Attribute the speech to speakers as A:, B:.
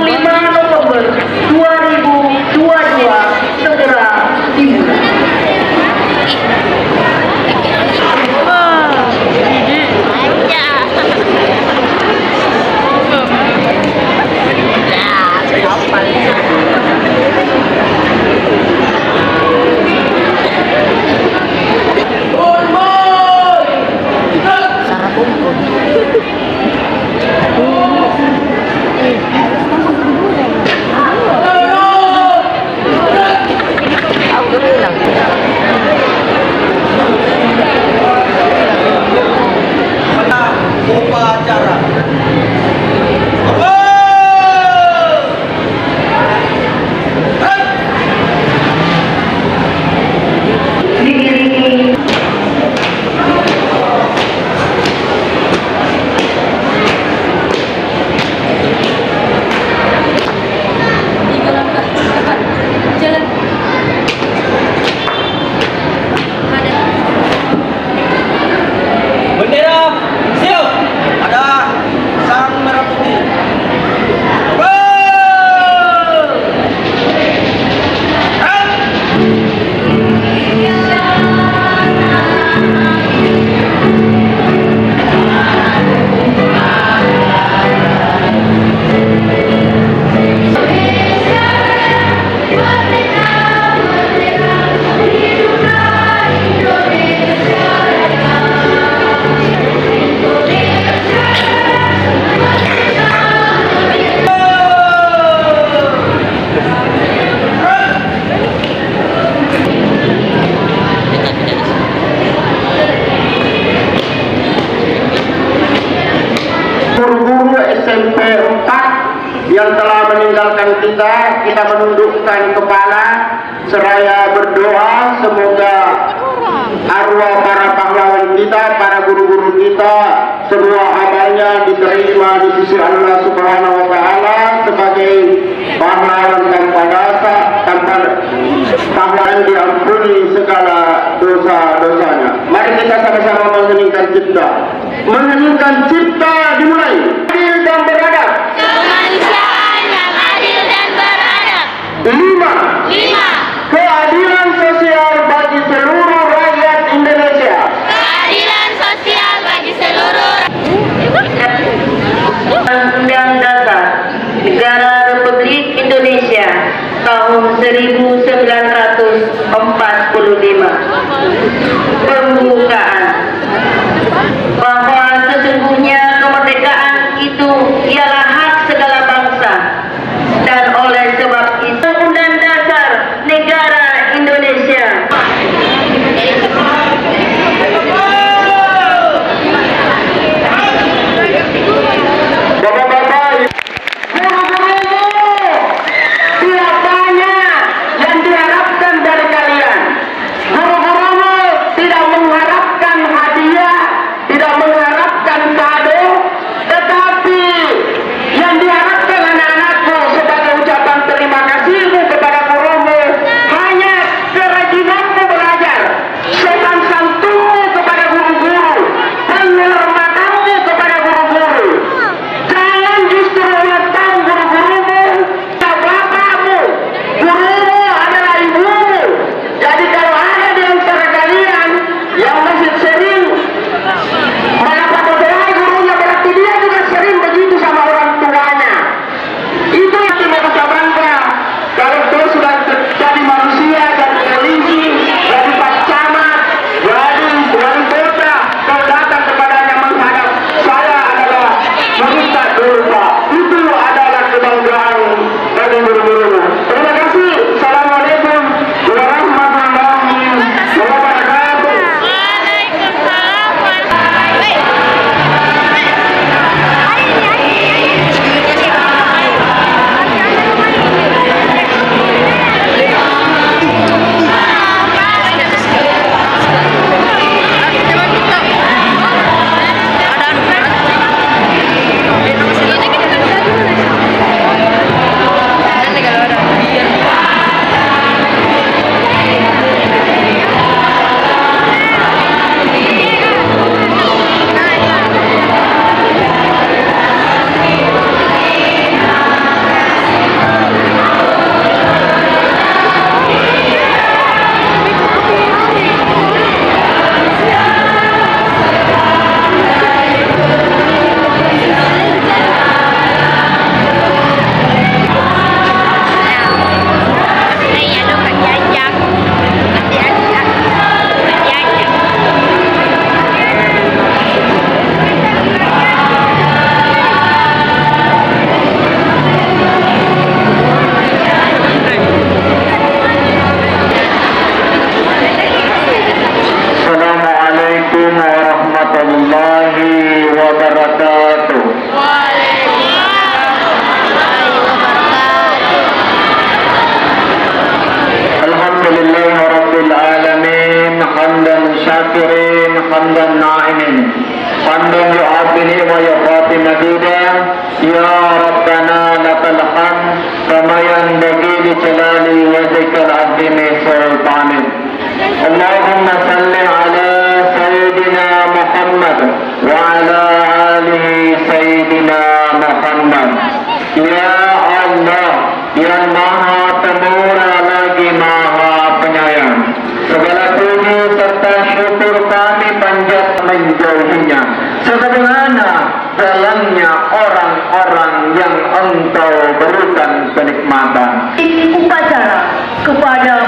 A: 25 November 2022 segera dimulai.
B: Upacara. Bendera siap. Ada sang merah putih.
A: Guru-guru SMP 4 yang telah meninggalkan kita menundukkan kepala seraya berdoa semoga arwah para pahlawan kita, para guru-guru kita, semua amalnya diterima di sisi Allah Subhanahu wa Ta'ala sebagai pahlawan tanpa dosa, tanpa pahlawan diampuni segala dosa-dosanya. Mari kita sama-sama mengheningkan cipta. Mengheningkan cipta dimulai. Adil dan beradab.
C: Kemanusiaan yang adil dan beradab.
A: 5. Keadilan sosial bagi seluruh rakyat Indonesia.
C: Keadilan sosial bagi seluruh
A: Undang-Undang Dasar Negara Republik Indonesia tahun 1945. Pembukaan bahwa sesungguhnya kemerdekaan kita
D: lakukan kama yanbaghi li jalali wajhikal azimi sultanik. Allahumma salli ala Sayyidina Muhammad wa ala alihi Sayyidina Muhammad. Ya Allah, yang maha pemurah lagi maha penyayang, segala puji serta syukur kami panjat menjauhinya, sebagaimana jalannya orang-orang yang Engkau berikan kenikmatan.
E: Upacara kepada